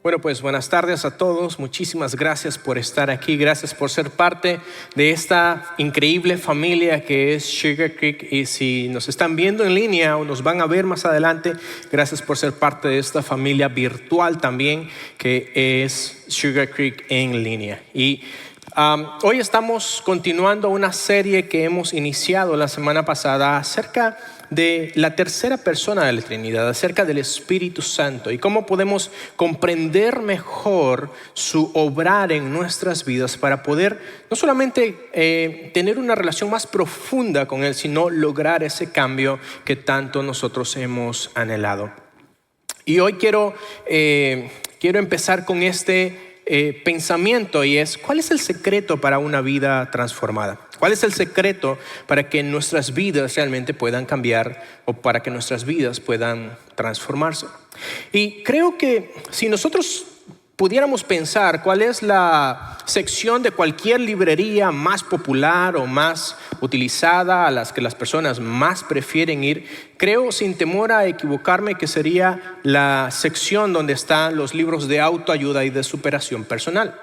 Bueno, pues buenas tardes a todos. Muchísimas gracias por estar aquí. Gracias por ser parte de esta increíble familia que es Sugar Creek. Y si nos están viendo en línea o nos van a ver más adelante, gracias por ser parte de esta familia virtual también que es Sugar Creek en línea. Y hoy estamos continuando una serie que hemos iniciado la semana pasada acerca de la tercera persona de la Trinidad, acerca del Espíritu Santo y cómo podemos comprender mejor su obrar en nuestras vidas para poder no solamente tener una relación más profunda con Él, sino lograr ese cambio que tanto nosotros hemos anhelado. Y hoy quiero empezar con este pensamiento, y es: ¿cuál es el secreto para una vida transformada? ¿Cuál es el secreto para que nuestras vidas realmente puedan cambiar o para que nuestras vidas puedan transformarse? Y creo que si nosotros pudiéramos pensar cuál es la sección de cualquier librería más popular o más utilizada, a las que las personas más prefieren ir, creo sin temor a equivocarme que sería la sección donde están los libros de autoayuda y de superación personal.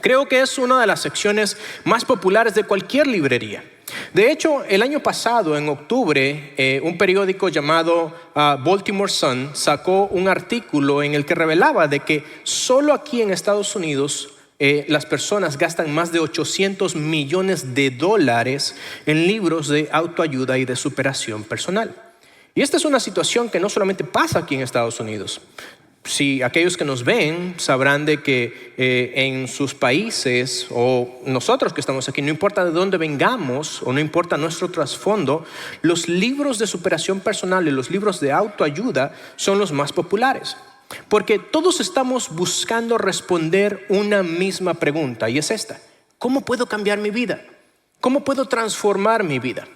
Creo que es una de las secciones más populares de cualquier librería. De hecho, el año pasado, en octubre, un periódico llamado Baltimore Sun sacó un artículo en el que revelaba de que solo aquí en Estados Unidos las personas gastan más de $800 millones en libros de autoayuda y de superación personal. Y esta es una situación que no solamente pasa aquí en Estados Unidos. Si aquellos que nos ven sabrán de que en sus países, o nosotros que estamos aquí, no importa de dónde vengamos o no importa nuestro trasfondo, los libros de superación personal y los libros de autoayuda son los más populares. Porque todos estamos buscando responder una misma pregunta, y es esta: ¿cómo puedo cambiar mi vida? ¿Cómo puedo transformar mi vida?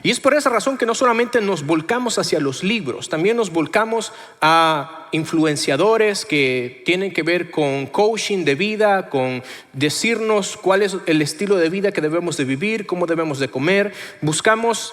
Y es por esa razón que no solamente nos volcamos hacia los libros, también nos volcamos a influenciadores que tienen que ver con coaching de vida, con decirnos cuál es el estilo de vida que debemos de vivir, cómo debemos de comer. Buscamos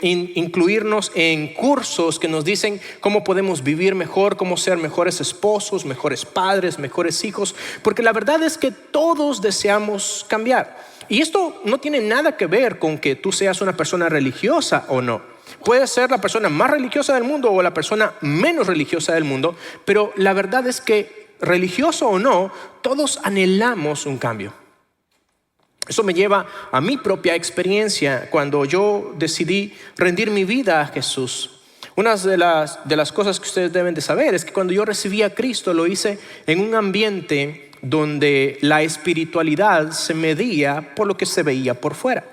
incluirnos en cursos que nos dicen cómo podemos vivir mejor, cómo ser mejores esposos, mejores padres, mejores hijos, porque la verdad es que todos deseamos cambiar. Y esto no tiene nada que ver con que tú seas una persona religiosa o no. Puedes ser la persona más religiosa del mundo o la persona menos religiosa del mundo, pero la verdad es que, religioso o no, todos anhelamos un cambio. Eso me lleva a mi propia experiencia cuando yo decidí rendir mi vida a Jesús. Una de las cosas que ustedes deben de saber es que cuando yo recibí a Cristo lo hice en un ambiente donde la espiritualidad se medía por lo que se veía por fuera.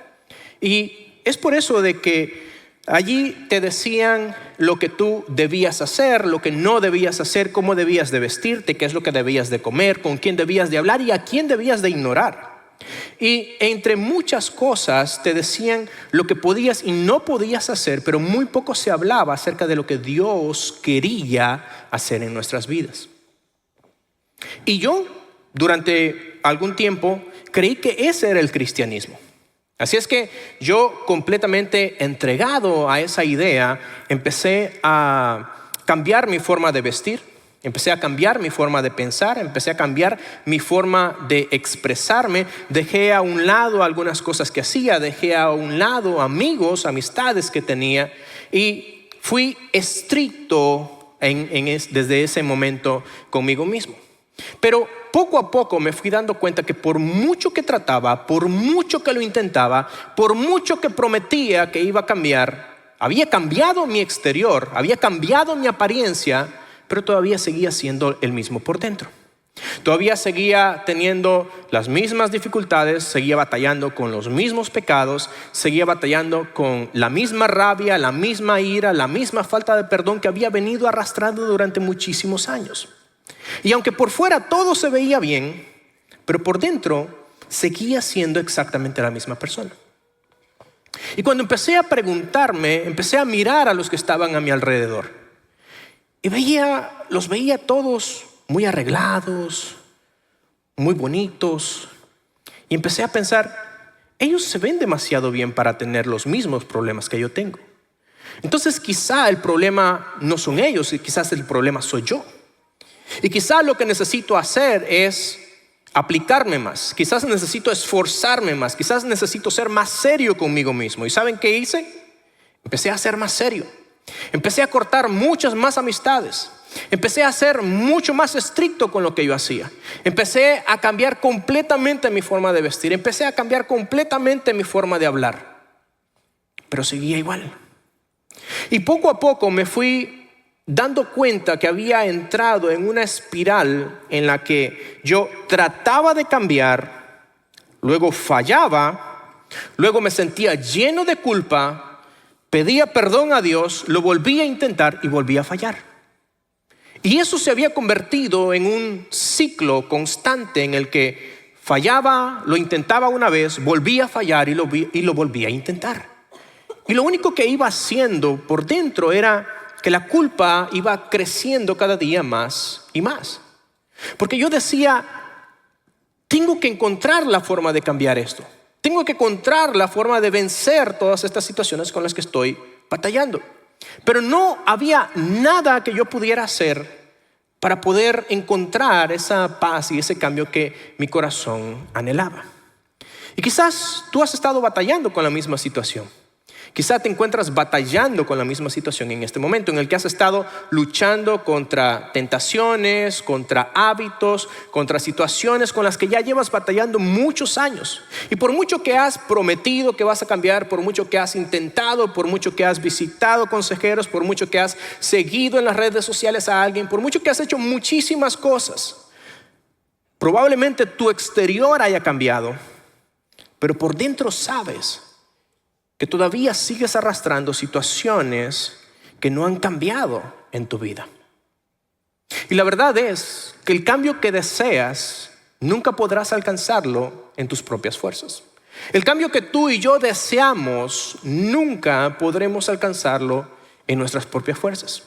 Y es por eso de que allí te decían lo que tú debías hacer, lo que no debías hacer, cómo debías de vestirte, qué es lo que debías de comer, con quién debías de hablar y a quién debías de ignorar. Y entre muchas cosas te decían lo que podías y no podías hacer, pero muy poco se hablaba acerca de lo que Dios quería hacer en nuestras vidas. Y yo, durante algún tiempo, creí que ese era el cristianismo. Así es que yo, completamente entregado a esa idea, empecé a cambiar mi forma de vestir, empecé a cambiar mi forma de pensar, empecé a cambiar mi forma de expresarme. Dejé a un lado algunas cosas que hacía, dejé a un lado amigos, amistades que tenía, y fui estricto desde ese momento conmigo mismo. Pero poco a poco me fui dando cuenta que por mucho que trataba, por mucho que lo intentaba, por mucho que prometía que iba a cambiar, había cambiado mi exterior, había cambiado mi apariencia, pero todavía seguía siendo el mismo por dentro. Todavía seguía teniendo las mismas dificultades, seguía batallando con los mismos pecados, seguía batallando con la misma rabia, la misma ira, la misma falta de perdón que había venido arrastrando durante muchísimos años. Y aunque por fuera todo se veía bien, pero por dentro seguía siendo exactamente la misma persona. Y cuando empecé a preguntarme, empecé a mirar a los que estaban a mi alrededor y los veía todos muy arreglados, muy bonitos, y empecé a pensar, ellos se ven demasiado bien para tener los mismos problemas que yo tengo. Entonces quizá el problema no son ellos, y quizás el problema soy yo. Y quizá lo que necesito hacer es aplicarme más, quizás necesito esforzarme más, quizás necesito ser más serio conmigo mismo. ¿Y saben qué hice? Empecé a ser más serio. Empecé a cortar muchas más amistades. Empecé a ser mucho más estricto con lo que yo hacía. Empecé a cambiar completamente mi forma de vestir. Empecé a cambiar completamente mi forma de hablar. Pero seguía igual. Y poco a poco me fui dando cuenta que había entrado en una espiral en la que yo trataba de cambiar, luego fallaba, luego me sentía lleno de culpa, pedía perdón a Dios, lo volvía a intentar y volvía a fallar. Y eso se había convertido en un ciclo constante en el que fallaba, lo intentaba una vez, volvía a fallar y lo volvía a intentar. Y lo único que iba haciendo por dentro era que la culpa iba creciendo cada día más y más. Porque yo decía, tengo que encontrar la forma de cambiar esto. Tengo que encontrar la forma de vencer todas estas situaciones con las que estoy batallando. Pero no había nada que yo pudiera hacer para poder encontrar esa paz y ese cambio que mi corazón anhelaba. Y quizás tú has estado batallando con la misma situación. Quizás te encuentras batallando con la misma situación en este momento en el que has estado luchando contra tentaciones, contra hábitos, contra situaciones con las que ya llevas batallando muchos años. Y por mucho que has prometido que vas a cambiar, por mucho que has intentado, por mucho que has visitado consejeros, por mucho que has seguido en las redes sociales a alguien, por mucho que has hecho muchísimas cosas, probablemente tu exterior haya cambiado, pero por dentro sabes que todavía sigues arrastrando situaciones que no han cambiado en tu vida. Y la verdad es que el cambio que deseas nunca podrás alcanzarlo en tus propias fuerzas. El cambio que tú y yo deseamos nunca podremos alcanzarlo en nuestras propias fuerzas.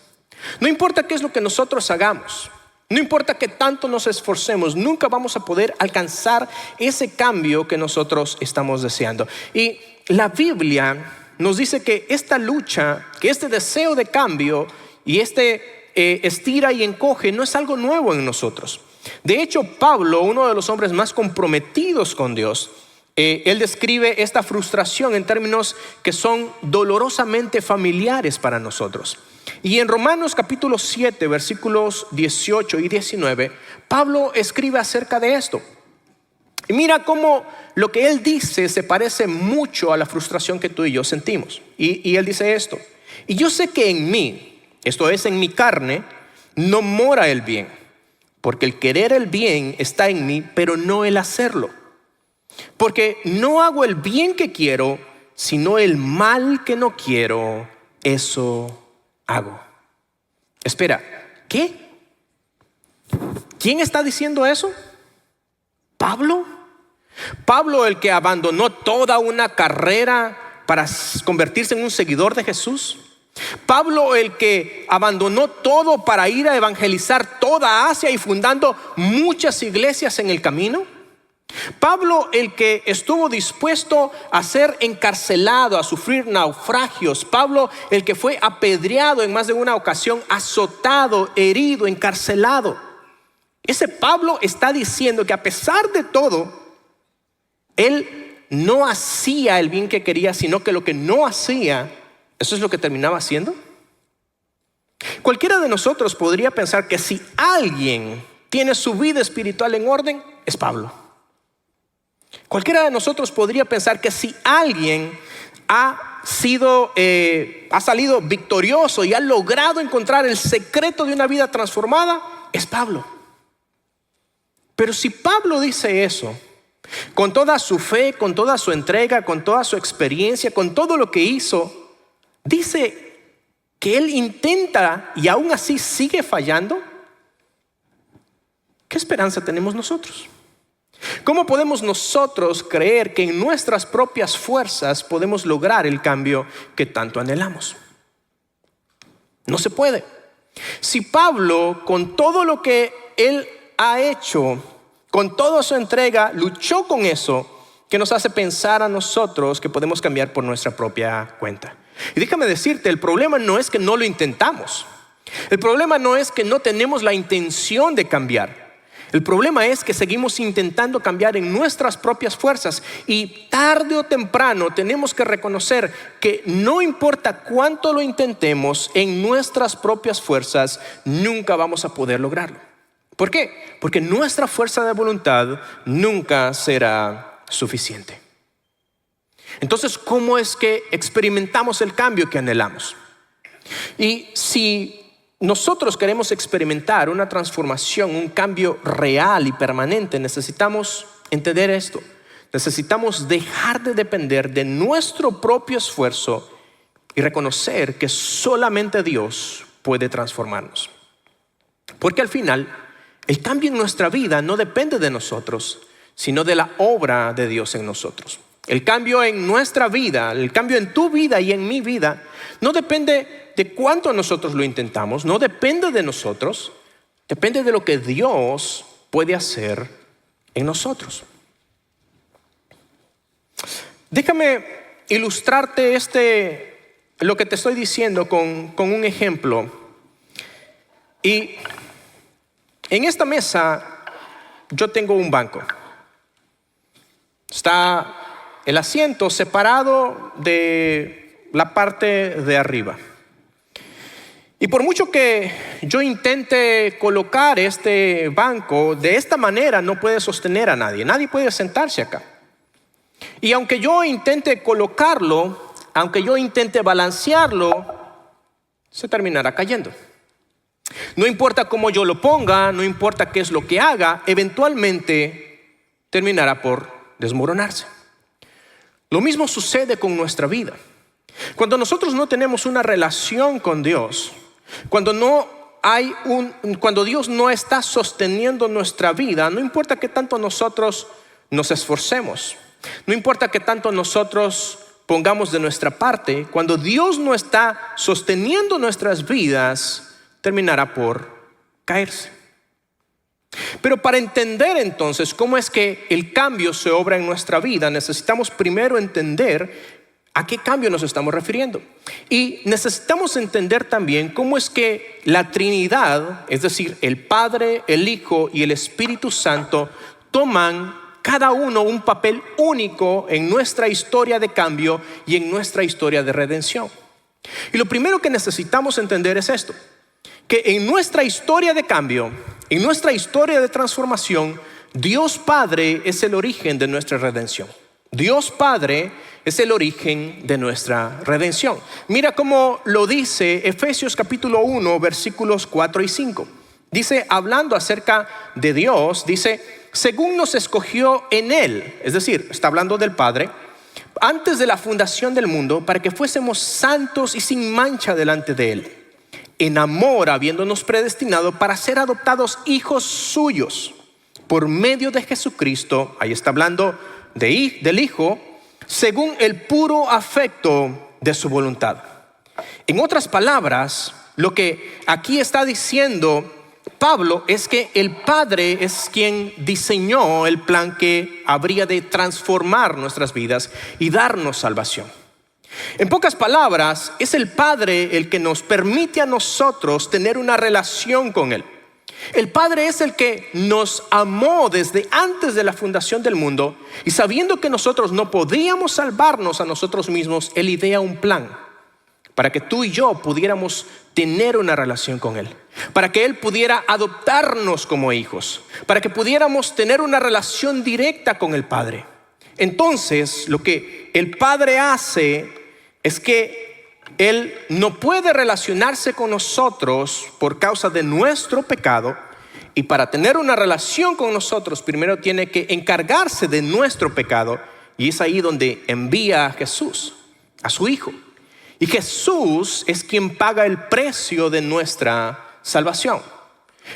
No importa qué es lo que nosotros hagamos, no importa qué tanto nos esforcemos, nunca vamos a poder alcanzar ese cambio que nosotros estamos deseando. Y la Biblia nos dice que esta lucha, que este deseo de cambio y estira y encoge no es algo nuevo en nosotros. De hecho, Pablo, uno de los hombres más comprometidos con Dios, él describe esta frustración en términos que son dolorosamente familiares para nosotros. Y en Romanos capítulo 7, versículos 18 y 19, Pablo escribe acerca de esto. Y mira cómo lo que él dice se parece mucho a la frustración que tú y yo sentimos. Y él dice esto: y yo sé que en mí, esto es en mi carne, no mora el bien, porque el querer el bien está en mí, pero no el hacerlo. Porque no hago el bien que quiero, sino el mal que no quiero, eso hago. Espera, ¿qué? ¿Quién está diciendo eso? ¿Pablo? Pablo, el que abandonó toda una carrera para convertirse en un seguidor de Jesús. Pablo, el que abandonó todo para ir a evangelizar toda Asia y fundando muchas iglesias en el camino. Pablo, el que estuvo dispuesto a ser encarcelado, a sufrir naufragios. Pablo, el que fue apedreado en más de una ocasión, azotado, herido, encarcelado. Ese Pablo está diciendo que a pesar de todo, él no hacía el bien que quería, sino que lo que no hacía, eso es lo que terminaba haciendo. Cualquiera de nosotros podría pensar que si alguien tiene su vida espiritual en orden, es Pablo. Cualquiera de nosotros podría pensar que si alguien ha salido victorioso y ha logrado encontrar el secreto de una vida transformada, es Pablo. Pero si Pablo dice eso, con toda su fe, con toda su entrega, con toda su experiencia, con todo lo que hizo, dice que él intenta y aún así sigue fallando, ¿qué esperanza tenemos nosotros? ¿Cómo podemos nosotros creer que en nuestras propias fuerzas podemos lograr el cambio que tanto anhelamos? No se puede. Si Pablo, con todo lo que él ha hecho, con toda su entrega, luchó con eso, ¿qué nos hace pensar a nosotros que podemos cambiar por nuestra propia cuenta? Y déjame decirte, el problema no es que no lo intentamos. El problema no es que no tenemos la intención de cambiar. El problema es que seguimos intentando cambiar en nuestras propias fuerzas, y tarde o temprano tenemos que reconocer que no importa cuánto lo intentemos en nuestras propias fuerzas, nunca vamos a poder lograrlo. ¿Por qué? Porque nuestra fuerza de voluntad nunca será suficiente. Entonces, ¿cómo es que experimentamos el cambio que anhelamos? Y si nosotros queremos experimentar una transformación, un cambio real y permanente, necesitamos entender esto. Necesitamos dejar de depender de nuestro propio esfuerzo y reconocer que solamente Dios puede transformarnos. Porque al final, el cambio en nuestra vida no depende de nosotros, sino de la obra de Dios en nosotros. El cambio en nuestra vida, el cambio en tu vida y en mi vida, no depende de cuánto nosotros lo intentamos, no depende de nosotros, depende de lo que Dios puede hacer en nosotros. Déjame ilustrarte lo que te estoy diciendo con un ejemplo. Y en esta mesa yo tengo un banco. Está el asiento separado de la parte de arriba. Y por mucho que yo intente colocar este banco de esta manera, no puede sostener a nadie. Nadie puede sentarse acá. Y aunque yo intente colocarlo, aunque yo intente balancearlo, se terminará cayendo. No importa cómo yo lo ponga, no importa qué es lo que haga, eventualmente terminará por desmoronarse. Lo mismo sucede con nuestra vida. Cuando nosotros no tenemos una relación con Dios, cuando Dios no está sosteniendo nuestra vida, no importa qué tanto nosotros nos esforcemos, no importa qué tanto nosotros pongamos de nuestra parte, cuando Dios no está sosteniendo nuestras vidas, terminará por caerse. Pero para entender entonces cómo es que el cambio se obra en nuestra vida, necesitamos primero entender a qué cambio nos estamos refiriendo. Y necesitamos entender también cómo es que la Trinidad, es decir, el Padre, el Hijo y el Espíritu Santo, toman cada uno un papel único en nuestra historia de cambio y en nuestra historia de redención. Y lo primero que necesitamos entender es esto: que en nuestra historia de cambio, en nuestra historia de transformación, Dios Padre es el origen de nuestra redención. Dios Padre es el origen de nuestra redención. Mira cómo lo dice Efesios capítulo 1, versículos 4 y 5. Dice, hablando acerca de Dios, dice, según nos escogió en Él, es decir, está hablando del Padre, antes de la fundación del mundo, para que fuésemos santos y sin mancha delante de Él, en amor habiéndonos predestinado para ser adoptados hijos suyos por medio de Jesucristo. Ahí está hablando del Hijo, según el puro afecto de su voluntad. En otras palabras, lo que aquí está diciendo Pablo es que el Padre es quien diseñó el plan que habría de transformar nuestras vidas y darnos salvación. En pocas palabras, es el Padre el que nos permite a nosotros tener una relación con Él. El Padre es el que nos amó desde antes de la fundación del mundo, y sabiendo que nosotros no podíamos salvarnos a nosotros mismos, Él idea un plan para que tú y yo pudiéramos tener una relación con Él, para que Él pudiera adoptarnos como hijos, para que pudiéramos tener una relación directa con el Padre. Entonces, lo que el Padre hace es que Él no puede relacionarse con nosotros por causa de nuestro pecado, y para tener una relación con nosotros, primero tiene que encargarse de nuestro pecado, y es ahí donde envía a Jesús, a su Hijo. Y Jesús es quien paga el precio de nuestra salvación.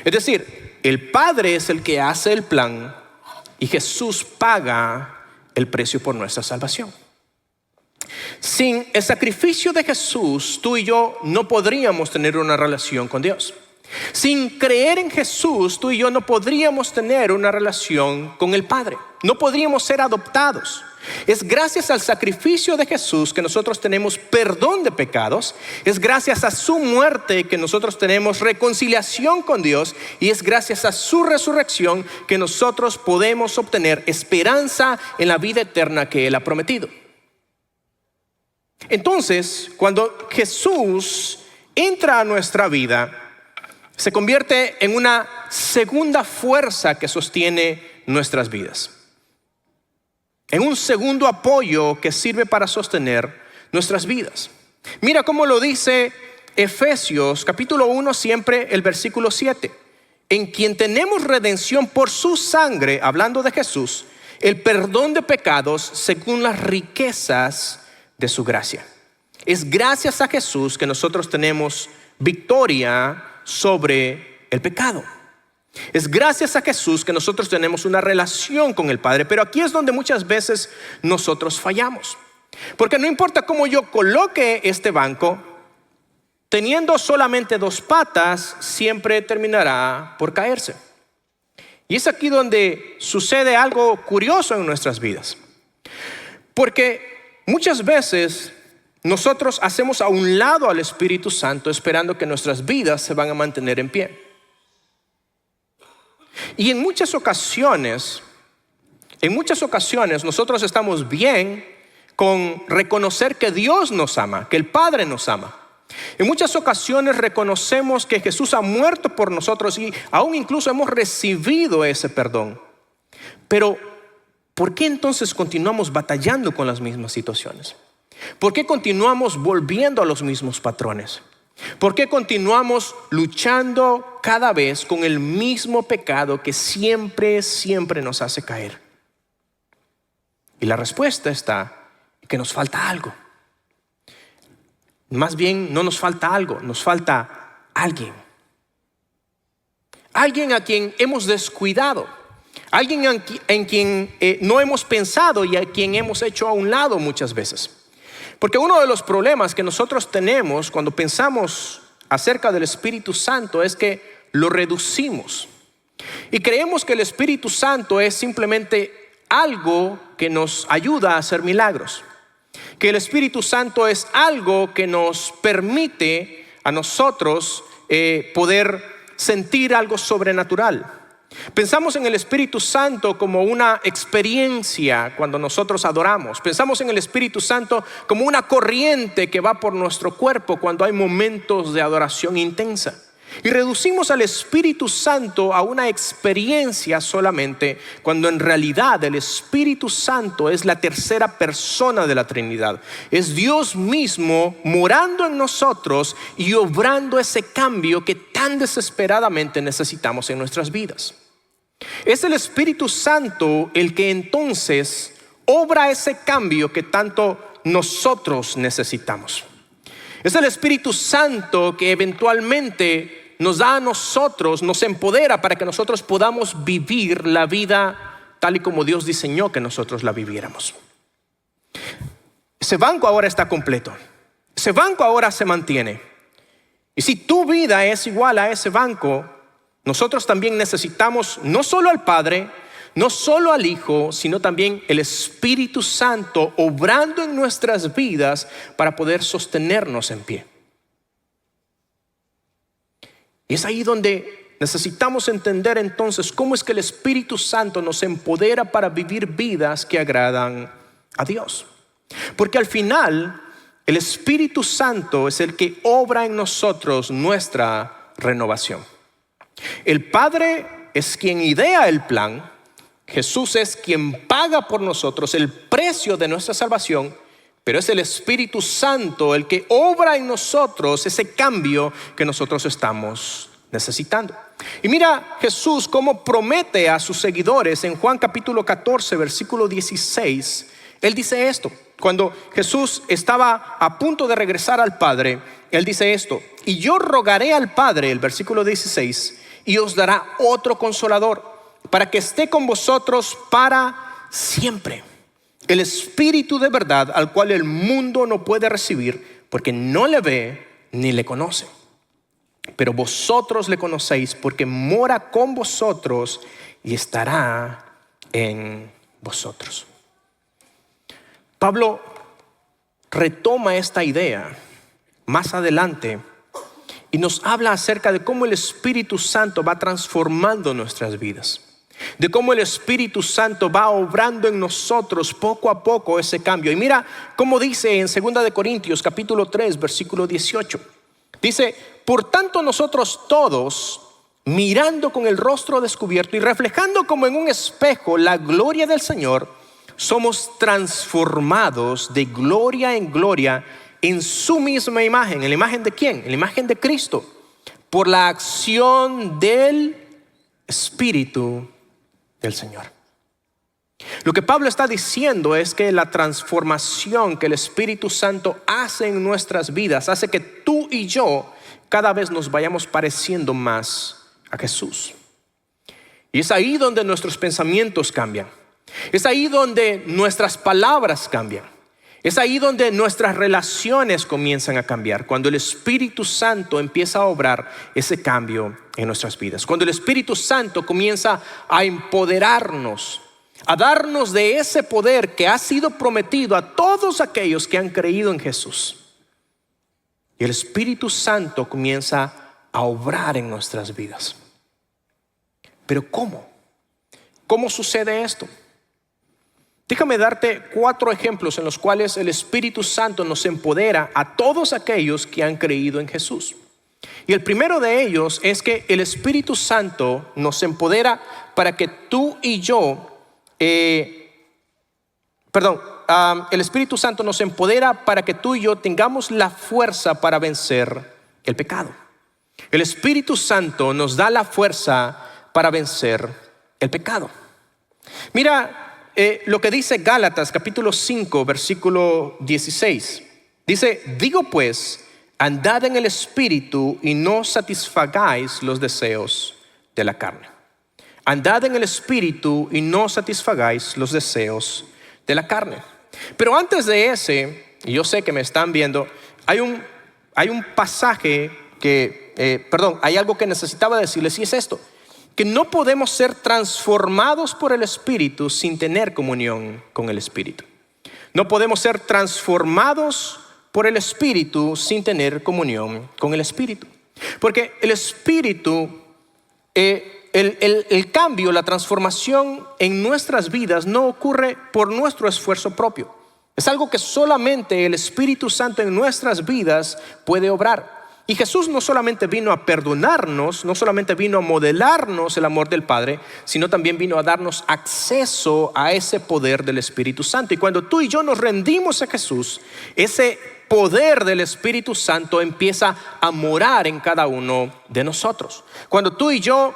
Es decir, el Padre es el que hace el plan y Jesús paga el precio por nuestra salvación. Sin el sacrificio de Jesús, tú y yo no podríamos tener una relación con Dios. Sin creer en Jesús, tú y yo no podríamos tener una relación con el Padre. No podríamos ser adoptados. Es gracias al sacrificio de Jesús que nosotros tenemos perdón de pecados. Es gracias a su muerte que nosotros tenemos reconciliación con Dios. Y es gracias a su resurrección que nosotros podemos obtener esperanza en la vida eterna que Él ha prometido. Entonces, cuando Jesús entra a nuestra vida, se convierte en una segunda fuerza que sostiene nuestras vidas, en un segundo apoyo que sirve para sostener nuestras vidas. Mira cómo lo dice Efesios capítulo 1, siempre el versículo 7. En quien tenemos redención por su sangre, hablando de Jesús, el perdón de pecados según las riquezas de su gracia. Es gracias a Jesús que nosotros tenemos victoria sobre el pecado. Es gracias a Jesús que nosotros tenemos una relación con el Padre. Pero aquí es donde muchas veces nosotros fallamos, porque no importa cómo yo coloque este banco, teniendo solamente dos patas, siempre terminará por caerse. Y es aquí donde sucede algo curioso en nuestras vidas, porque muchas veces nosotros hacemos a un lado al Espíritu Santo esperando que nuestras vidas se van a mantener en pie. Y en muchas ocasiones nosotros estamos bien con reconocer que Dios nos ama, que el Padre nos ama. En muchas ocasiones reconocemos que Jesús ha muerto por nosotros y aún incluso hemos recibido ese perdón. Pero ¿por qué entonces continuamos batallando con las mismas situaciones? ¿Por qué continuamos volviendo a los mismos patrones? ¿Por qué continuamos luchando cada vez con el mismo pecado que siempre nos hace caer? Y la respuesta está en que nos falta algo. Más bien no nos falta algo, nos falta alguien. Alguien a quien hemos descuidado. Alguien en quien no hemos pensado y a quien hemos hecho a un lado muchas veces. Porque uno de los problemas que nosotros tenemos cuando pensamos acerca del Espíritu Santo es que lo reducimos. Y creemos que el Espíritu Santo es simplemente algo que nos ayuda a hacer milagros. Que el Espíritu Santo es algo que nos permite a nosotros poder sentir algo sobrenatural. Pensamos en el Espíritu Santo como una experiencia cuando nosotros adoramos. Pensamos en el Espíritu Santo como una corriente que va por nuestro cuerpo cuando hay momentos de adoración intensa. Y reducimos al Espíritu Santo a una experiencia solamente, cuando en realidad el Espíritu Santo es la tercera persona de la Trinidad. Es Dios mismo morando en nosotros y obrando ese cambio que tan desesperadamente necesitamos en nuestras vidas. Es el Espíritu Santo el que entonces obra ese cambio que tanto nosotros necesitamos. Es el Espíritu Santo que eventualmente nos da a nosotros, nos empodera para que nosotros podamos vivir la vida tal y como Dios diseñó que nosotros la viviéramos. Ese banco ahora está completo. Ese banco ahora se mantiene. Y si tu vida es igual a ese banco, nosotros también necesitamos no solo al Padre, no solo al Hijo, sino también el Espíritu Santo obrando en nuestras vidas para poder sostenernos en pie. Y es ahí donde necesitamos entender entonces cómo es que el Espíritu Santo nos empodera para vivir vidas que agradan a Dios. Porque al final el Espíritu Santo es el que obra en nosotros nuestra renovación. El Padre es quien idea el plan. Jesús es quien paga por nosotros el precio de nuestra salvación, pero es el Espíritu Santo el que obra en nosotros ese cambio que nosotros estamos necesitando. Y mira Jesús cómo promete a sus seguidores en Juan capítulo 14, versículo 16. Él dice esto. Cuando Jesús estaba a punto de regresar al Padre, Él dice esto: y yo rogaré al Padre, el versículo 16, y os dará otro consolador, para que esté con vosotros para siempre. El Espíritu de verdad, al cual el mundo no puede recibir, porque no le ve ni le conoce. Pero vosotros le conocéis, porque mora con vosotros y estará en vosotros. Pablo retoma esta idea más adelante y nos habla acerca de cómo el Espíritu Santo va transformando nuestras vidas, de cómo el Espíritu Santo va obrando en nosotros poco a poco ese cambio. Y mira cómo dice en 2 de Corintios capítulo 3 versículo 18. Dice: por tanto nosotros todos, mirando con el rostro descubierto y reflejando como en un espejo la gloria del Señor, somos transformados de gloria en gloria en su misma imagen. ¿En la imagen de quién? En la imagen de Cristo, por la acción del Espíritu del Señor. Lo que Pablo está diciendo es que la transformación que el Espíritu Santo hace en nuestras vidas hace que tú y yo cada vez nos vayamos pareciendo más a Jesús. Y es ahí donde nuestros pensamientos cambian. Es ahí donde nuestras palabras cambian. Es ahí donde nuestras relaciones comienzan a cambiar. Cuando el Espíritu Santo empieza a obrar ese cambio en nuestras vidas. Cuando el Espíritu Santo comienza a empoderarnos, a darnos de ese poder que ha sido prometido a todos aquellos que han creído en Jesús. Y el Espíritu Santo comienza a obrar en nuestras vidas. Pero ¿cómo? ¿Cómo sucede esto? Déjame darte 4 ejemplos en los cuales el Espíritu Santo nos empodera a todos aquellos que han creído en Jesús. Y el primero de ellos es que el Espíritu Santo nos empodera para que tú y yo, el Espíritu Santo nos empodera para que tú y yo tengamos la fuerza para vencer el pecado. El Espíritu Santo nos da la fuerza para vencer el pecado. Mira lo que dice Gálatas capítulo 5 versículo 16. Dice: digo pues, andad en el Espíritu y no satisfagáis los deseos de la carne. Andad en el Espíritu y no satisfagáis los deseos de la carne. Pero antes de ese, y yo sé que me están viendo, hay un pasaje que, hay algo que necesitaba decirles, y es esto: que no podemos ser transformados por el Espíritu sin tener comunión con el Espíritu. No podemos ser transformados por el Espíritu sin tener comunión con el Espíritu. Porque el Espíritu, el cambio, la transformación en nuestras vidas no ocurre por nuestro esfuerzo propio. Es algo que solamente el Espíritu Santo en nuestras vidas puede obrar. Y Jesús no solamente vino a perdonarnos, no solamente vino a modelarnos el amor del Padre, sino también vino a darnos acceso a ese poder del Espíritu Santo. Y cuando tú y yo nos rendimos a Jesús, ese poder del Espíritu Santo empieza a morar en cada uno de nosotros. Cuando tú y yo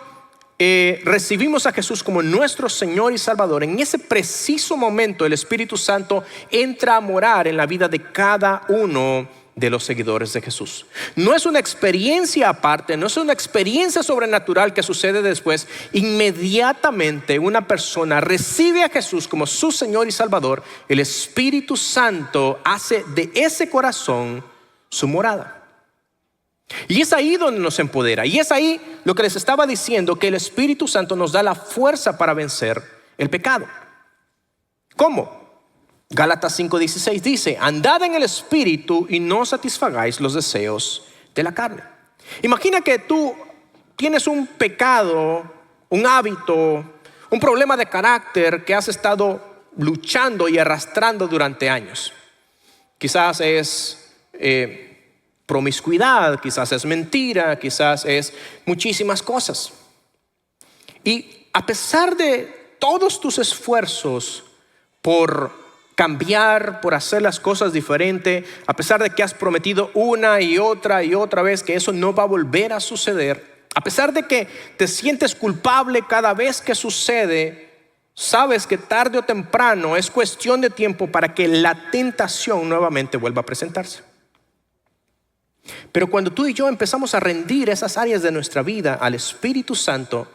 recibimos a Jesús como nuestro Señor y Salvador, en ese preciso momento el Espíritu Santo entra a morar en la vida de cada uno de los seguidores de Jesús. No es una experiencia aparte, no es una experiencia sobrenatural que sucede después. Inmediatamente una persona recibe a Jesús como su Señor y Salvador, el Espíritu Santo hace de ese corazón su morada. Y es ahí donde nos empodera. Y es ahí lo que les estaba diciendo, que el Espíritu Santo nos da la fuerza para vencer el pecado. ¿Cómo? Gálatas 5:16 dice: andad en el Espíritu y no satisfagáis los deseos de la carne. Imagina que tú tienes un pecado, un hábito, un problema de carácter que has estado luchando y arrastrando durante años. Quizás es promiscuidad, quizás es mentira, quizás es muchísimas cosas. Y a pesar de todos tus esfuerzos por cambiar, por hacer las cosas diferente, a pesar de que has prometido una y otra vez que eso no va a volver a suceder, a pesar de que te sientes culpable cada vez que sucede, sabes que tarde o temprano es cuestión de tiempo para que la tentación nuevamente vuelva a presentarse. Pero cuando tú y yo empezamos a rendir esas áreas de nuestra vida al Espíritu Santo,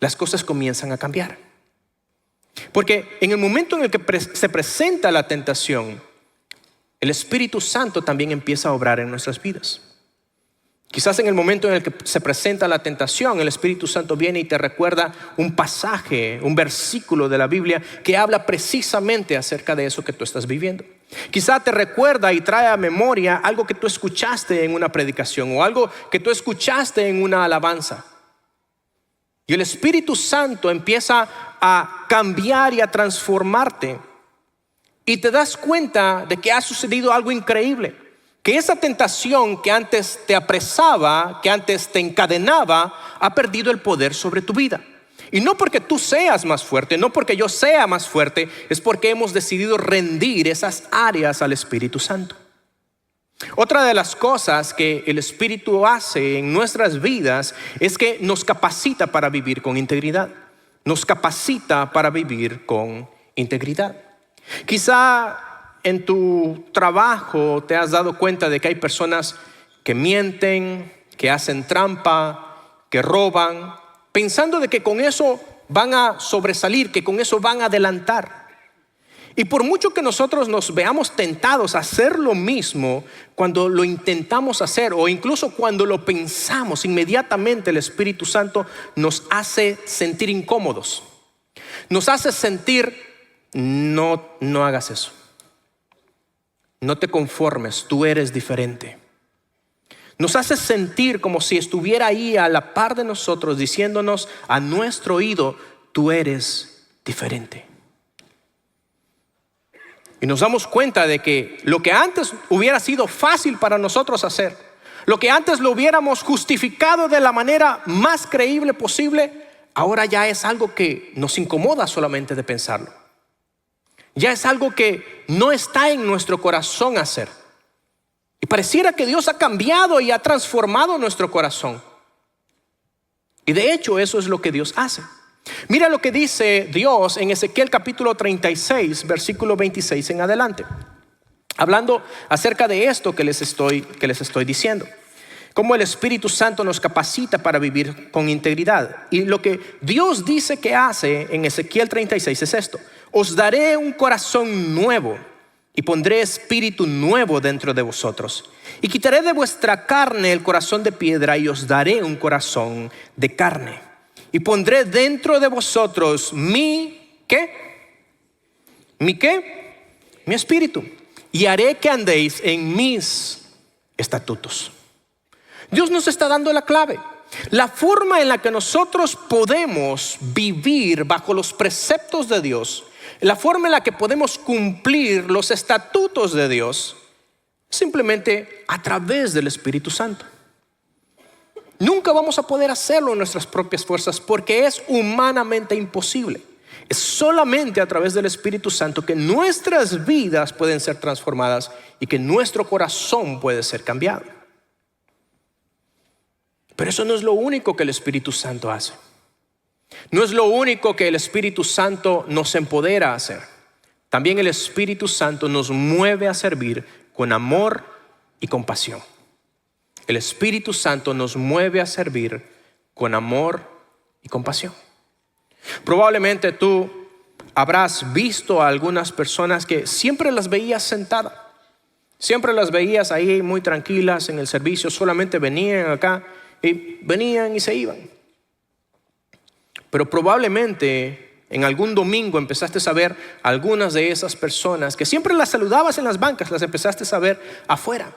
las cosas comienzan a cambiar. Porque en el momento en el que se presenta la tentación, el Espíritu Santo también empieza a obrar en nuestras vidas. Quizás en el momento en el que se presenta la tentación, el Espíritu Santo viene y te recuerda un pasaje, un versículo de la Biblia que habla precisamente acerca de eso que tú estás viviendo. Quizá te recuerda y trae a memoria algo que tú escuchaste en una predicación o algo que tú escuchaste en una alabanza. Y el Espíritu Santo empieza a cambiar y a transformarte. Y te das cuenta de que ha sucedido algo increíble. Que esa tentación que antes te apresaba, que antes te encadenaba, ha perdido el poder sobre tu vida. Y no porque tú seas más fuerte, no porque yo sea más fuerte, es porque hemos decidido rendir esas áreas al Espíritu Santo. Otra de las cosas que el Espíritu hace en nuestras vidas es que nos capacita para vivir con integridad. Nos capacita para vivir con integridad. Quizá en tu trabajo te has dado cuenta de que hay personas que mienten, que hacen trampa, que roban, pensando de que con eso van a sobresalir, que con eso van a adelantar. Y por mucho que nosotros nos veamos tentados a hacer lo mismo, cuando lo intentamos hacer o incluso cuando lo pensamos, inmediatamente el Espíritu Santo nos hace sentir incómodos. Nos hace sentir, no hagas eso. No te conformes, tú eres diferente. Nos hace sentir como si estuviera ahí a la par de nosotros, diciéndonos a nuestro oído, tú eres diferente. Y nos damos cuenta de que lo que antes hubiera sido fácil para nosotros hacer, lo que antes lo hubiéramos justificado de la manera más creíble posible, ahora ya es algo que nos incomoda solamente de pensarlo. Ya es algo que no está en nuestro corazón hacer. Y pareciera que Dios ha cambiado y ha transformado nuestro corazón. Y de hecho eso es lo que Dios hace. Mira lo que dice Dios en Ezequiel capítulo 36, versículo 26 en adelante. Hablando acerca de esto que les estoy diciendo. Cómo el Espíritu Santo nos capacita para vivir con integridad. Y lo que Dios dice que hace en Ezequiel 36 es esto. Os daré un corazón nuevo y pondré espíritu nuevo dentro de vosotros. Y quitaré de vuestra carne el corazón de piedra y os daré un corazón de carne. Y pondré dentro de vosotros mi, ¿qué? ¿Mi qué? Mi espíritu. Y haré que andéis en mis estatutos. Dios nos está dando la clave. La forma en la que nosotros podemos vivir bajo los preceptos de Dios, la forma en la que podemos cumplir los estatutos de Dios, simplemente a través del Espíritu Santo. Nunca vamos a poder hacerlo en nuestras propias fuerzas porque es humanamente imposible. Es solamente a través del Espíritu Santo que nuestras vidas pueden ser transformadas y que nuestro corazón puede ser cambiado. Pero eso no es lo único que el Espíritu Santo hace. No es lo único que el Espíritu Santo nos empodera a hacer. También el Espíritu Santo nos mueve a servir con amor y compasión. El Espíritu Santo nos mueve a servir con amor y compasión. Probablemente tú habrás visto a algunas personas que siempre las veías sentadas. Siempre las veías ahí muy tranquilas en el servicio, solamente venían acá y venían y se iban. Pero probablemente en algún domingo empezaste a ver algunas de esas personas que siempre las saludabas en las bancas, las empezaste a ver afuera.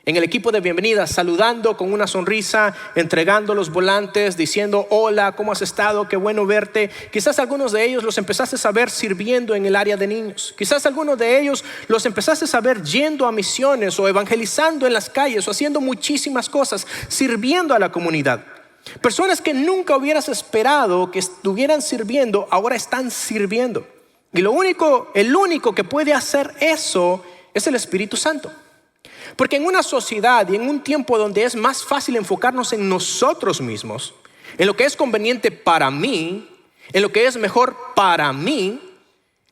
en el equipo de bienvenida, saludando con una sonrisa, entregando los volantes, diciendo hola, ¿cómo has estado? Qué bueno verte. Quizás algunos de ellos los empezaste a ver sirviendo en el área de niños. Quizás algunos de ellos los empezaste a ver yendo a misiones o evangelizando en las calles o haciendo muchísimas cosas, sirviendo a la comunidad. Personas que nunca hubieras esperado que estuvieran sirviendo, ahora están sirviendo. Y el único que puede hacer eso es el Espíritu Santo. Porque en una sociedad y en un tiempo donde es más fácil enfocarnos en nosotros mismos, en lo que es conveniente para mí, en lo que es mejor para mí,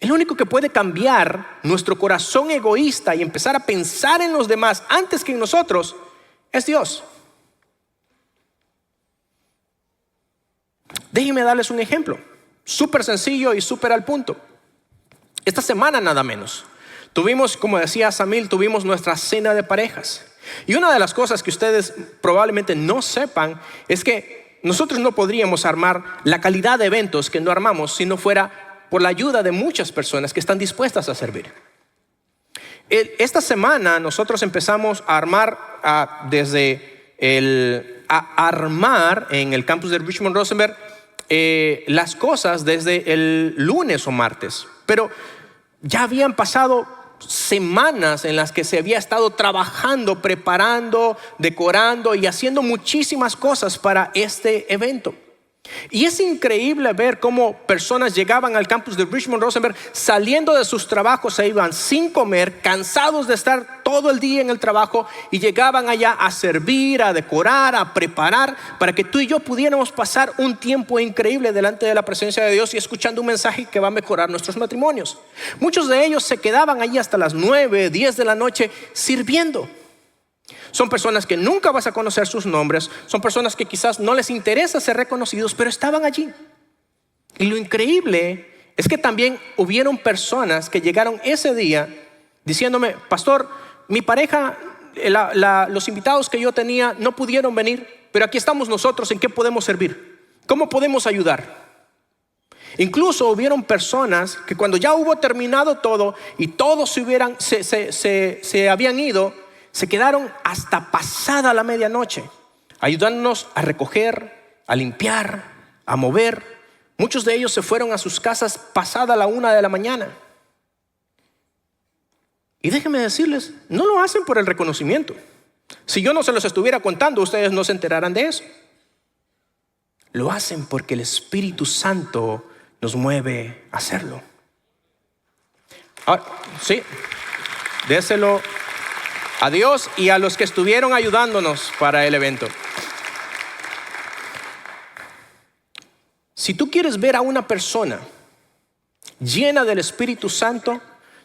el único que puede cambiar nuestro corazón egoísta y empezar a pensar en los demás antes que en nosotros es Dios. Déjenme darles un ejemplo, súper sencillo y súper al punto. Esta semana nada menos tuvimos, como decía Samil, tuvimos nuestra cena de parejas. Y una de las cosas que ustedes probablemente no sepan es que nosotros no podríamos armar la calidad de eventos que no armamos si no fuera por la ayuda de muchas personas que están dispuestas a servir. Esta semana nosotros empezamos a armar armar en el campus de Richmond Rosenberg las cosas desde el lunes o martes. Pero ya habían pasado semanas en las que se había estado trabajando, preparando, decorando y haciendo muchísimas cosas para este evento. Y es increíble ver cómo personas llegaban al campus de Richmond Rosenberg saliendo de sus trabajos, se iban sin comer, cansados de estar todo el día en el trabajo, y llegaban allá a servir, a decorar, a preparar para que tú y yo pudiéramos pasar un tiempo increíble delante de la presencia de Dios y escuchando un mensaje que va a mejorar nuestros matrimonios. Muchos de ellos se quedaban allí hasta las 9, 10 de la noche sirviendo. Son personas que nunca vas a conocer sus nombres, son personas que quizás no les interesa ser reconocidos, pero estaban allí. Y lo increíble es que también hubieron personas que llegaron ese día diciéndome: pastor, mi pareja, los invitados que yo tenía no pudieron venir, pero aquí estamos nosotros, ¿en qué podemos servir? ¿Cómo podemos ayudar? Incluso hubieron personas que cuando ya hubo terminado todo y todos se habían ido, se quedaron hasta pasada la medianoche, ayudándonos a recoger, a limpiar, a mover. Muchos de ellos se fueron a sus casas pasada la 1 de la mañana. Y déjenme decirles, no lo hacen por el reconocimiento. Si yo no se los estuviera contando, ustedes no se enterarán de eso. Lo hacen porque el Espíritu Santo nos mueve a hacerlo. Ahora, sí, déselo a Dios y a los que estuvieron ayudándonos para el evento. Si tú quieres ver a una persona llena del Espíritu Santo,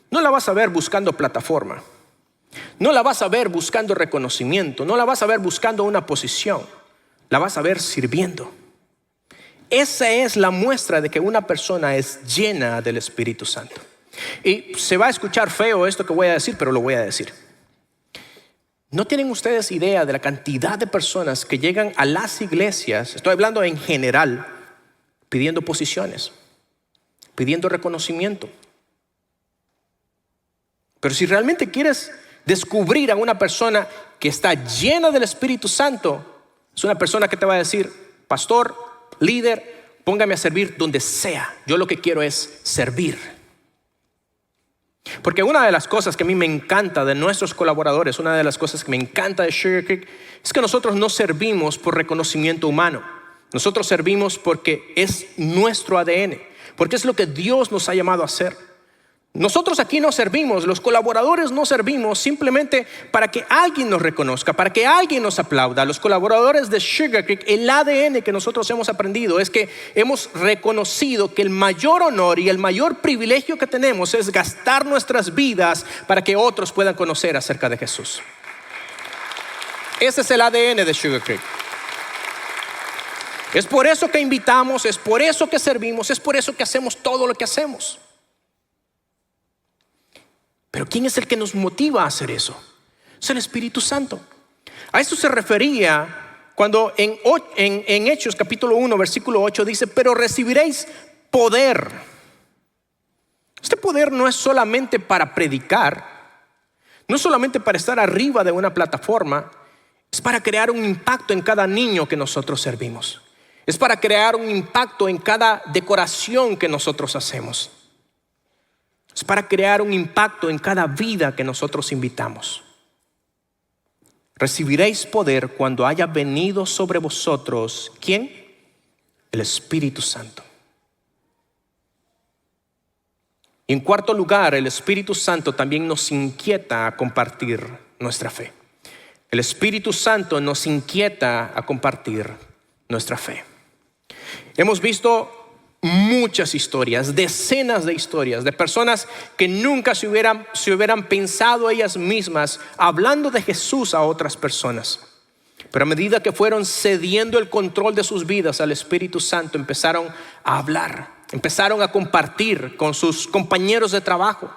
no la vas a ver buscando plataforma, no la vas a ver buscando reconocimiento, no la vas a ver buscando una posición, la vas a ver sirviendo. Esa es la muestra de que una persona es llena del Espíritu Santo. Y se va a escuchar feo esto que voy a decir, pero lo voy a decir. ¿No tienen ustedes idea de la cantidad de personas que llegan a las iglesias, estoy hablando en general, pidiendo posiciones, pidiendo reconocimiento? Pero si realmente quieres descubrir a una persona que está llena del Espíritu Santo, es una persona que te va a decir: pastor, líder, póngame a servir donde sea. Yo lo que quiero es servir. Porque una de las cosas que a mí me encanta de nuestros colaboradores, una de las cosas que me encanta de Sugar Creek, es que nosotros no servimos por reconocimiento humano. Nosotros servimos porque es nuestro ADN, porque es lo que Dios nos ha llamado a hacer. Nosotros aquí no servimos, los colaboradores no servimos simplemente para que alguien nos reconozca, para que alguien nos aplauda. Los colaboradores de Sugar Creek, el ADN que nosotros hemos aprendido es que hemos reconocido que el mayor honor y el mayor privilegio que tenemos es gastar nuestras vidas para que otros puedan conocer acerca de Jesús. Ese es el ADN de Sugar Creek. Es por eso que invitamos, es por eso que servimos, es por eso que hacemos todo lo que hacemos. Pero ¿quién es el que nos motiva a hacer eso? Es el Espíritu Santo. A eso se refería cuando en Hechos capítulo 1 versículo 8 dice: pero recibiréis poder. Este poder no es solamente para predicar, no solamente para estar arriba de una plataforma, es para crear un impacto en cada niño que nosotros servimos. Es para crear un impacto en cada decoración que nosotros hacemos. Es para crear un impacto en cada vida que nosotros invitamos. Recibiréis poder cuando haya venido sobre vosotros, ¿quién? El Espíritu Santo. Y en cuarto lugar, el Espíritu Santo también nos inquieta a compartir nuestra fe. El Espíritu Santo nos inquieta a compartir nuestra fe. Hemos visto muchas historias, decenas de historias de personas que nunca se hubieran pensado ellas mismas hablando de Jesús a otras personas. Pero a medida que fueron cediendo el control de sus vidas al Espíritu Santo, empezaron a hablar, empezaron a compartir con sus compañeros de trabajo.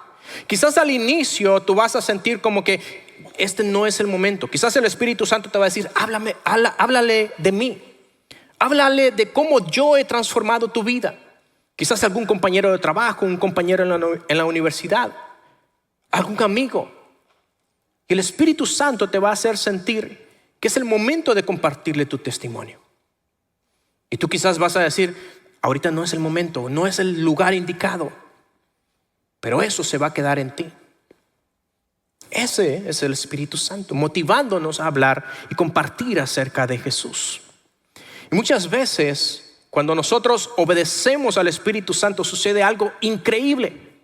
Quizás al inicio tú vas a sentir como que este no es el momento. Quizás el Espíritu Santo te va a decir, háblale de mí. Háblale de cómo yo he transformado tu vida. Quizás algún compañero de trabajo, un compañero en la universidad, algún amigo. Y el Espíritu Santo te va a hacer sentir que es el momento de compartirle tu testimonio. Y tú quizás vas a decir, ahorita no es el momento, no es el lugar indicado. Pero eso se va a quedar en ti. Ese es el Espíritu Santo, motivándonos a hablar y compartir acerca de Jesús. Y muchas veces, cuando nosotros obedecemos al Espíritu Santo, sucede algo increíble.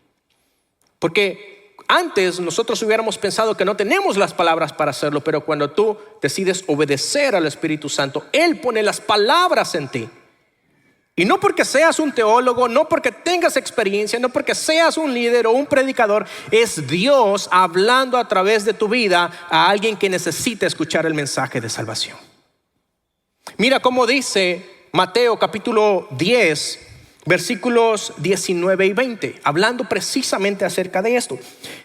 Porque antes nosotros hubiéramos pensado que no tenemos las palabras para hacerlo, pero cuando tú decides obedecer al Espíritu Santo, Él pone las palabras en ti. Y no porque seas un teólogo, no porque tengas experiencia, no porque seas un líder o un predicador, es Dios hablando a través de tu vida a alguien que necesita escuchar el mensaje de salvación. Mira cómo dice Mateo capítulo 10, versículos 19 y 20, hablando precisamente acerca de esto.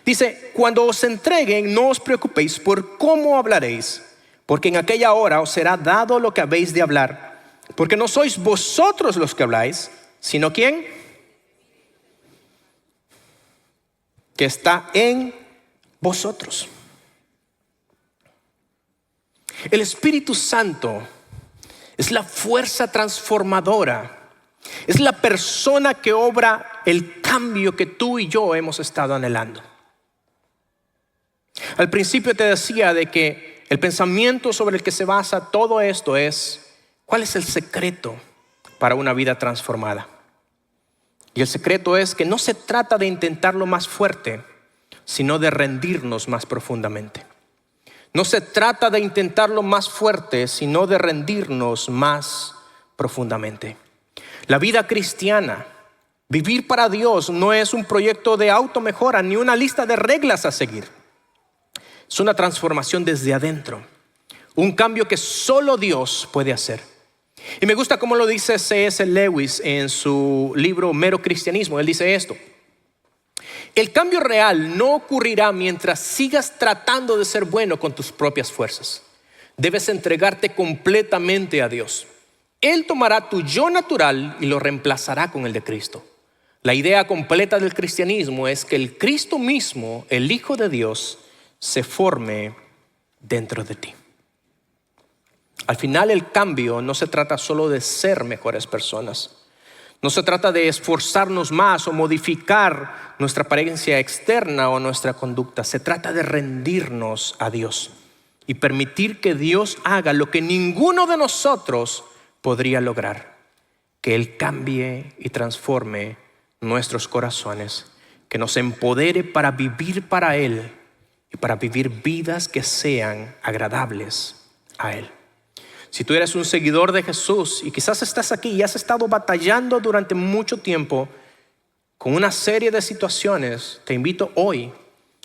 Dice, cuando os entreguen, no os preocupéis por cómo hablaréis, porque en aquella hora os será dado lo que habéis de hablar. Porque no sois vosotros los que habláis, sino ¿quién? Que está en vosotros. El Espíritu Santo es la fuerza transformadora. Es la persona que obra el cambio que tú y yo hemos estado anhelando. Al principio te decía de que el pensamiento sobre el que se basa todo esto es: ¿cuál es el secreto para una vida transformada? Y el secreto es que no se trata de intentarlo más fuerte, sino de rendirnos más profundamente. No se trata de intentarlo más fuerte, sino de rendirnos más profundamente. La vida cristiana, vivir para Dios, no es un proyecto de automejora ni una lista de reglas a seguir. Es una transformación desde adentro, un cambio que solo Dios puede hacer. Y me gusta cómo lo dice C.S. Lewis en su libro Mero Cristianismo. Él dice esto: el cambio real no ocurrirá mientras sigas tratando de ser bueno con tus propias fuerzas. Debes entregarte completamente a Dios. Él tomará tu yo natural y lo reemplazará con el de Cristo. La idea completa del cristianismo es que el Cristo mismo, el Hijo de Dios, se forme dentro de ti. Al final el cambio no se trata solo de ser mejores personas. No se trata de esforzarnos más o modificar nuestra apariencia externa o nuestra conducta. Se trata de rendirnos a Dios y permitir que Dios haga lo que ninguno de nosotros podría lograr. Que Él cambie y transforme nuestros corazones. Que nos empodere para vivir para Él y para vivir vidas que sean agradables a Él. Si tú eres un seguidor de Jesús y quizás estás aquí y has estado batallando durante mucho tiempo con una serie de situaciones, te invito hoy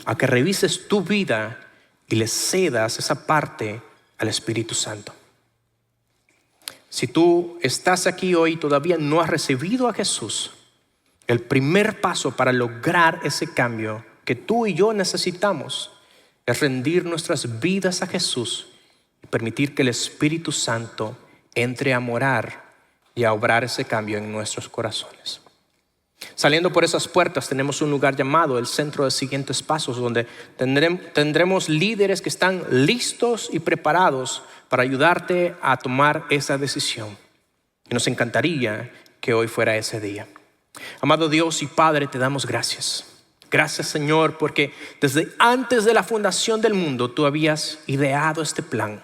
a que revises tu vida y le cedas esa parte al Espíritu Santo. Si tú estás aquí hoy y todavía no has recibido a Jesús, el primer paso para lograr ese cambio que tú y yo necesitamos es rendir nuestras vidas a Jesús y permitir que el Espíritu Santo entre a morar y a obrar ese cambio en nuestros corazones. Saliendo por esas puertas tenemos un lugar llamado el Centro de Siguientes Pasos, donde tendremos líderes que están listos y preparados para ayudarte a tomar esa decisión. Y nos encantaría que hoy fuera ese día. Amado Dios y Padre, te damos gracias. Gracias, Señor, porque desde antes de la fundación del mundo tú habías ideado este plan.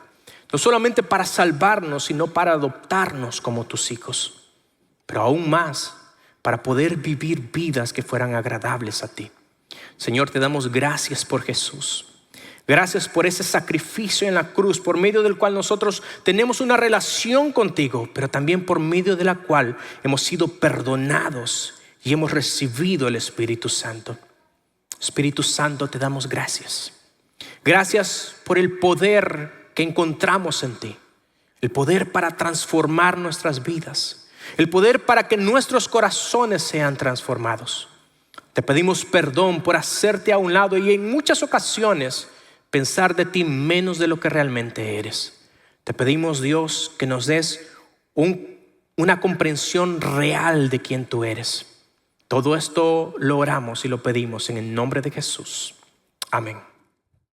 No solamente para salvarnos, sino para adoptarnos como tus hijos. Pero aún más, para poder vivir vidas que fueran agradables a ti. Señor, te damos gracias por Jesús. Gracias por ese sacrificio en la cruz, por medio del cual nosotros tenemos una relación contigo, pero también por medio de la cual hemos sido perdonados y hemos recibido el Espíritu Santo. Espíritu Santo, te damos gracias. Gracias por el poder que encontramos en ti. El poder para transformar nuestras vidas. El poder para que nuestros corazones sean transformados. Te pedimos perdón por hacerte a un lado y en muchas ocasiones pensar de ti menos de lo que realmente eres. Te pedimos, Dios, que nos des una comprensión real de quién tú eres. Todo esto lo oramos y lo pedimos en el nombre de Jesús. Amén.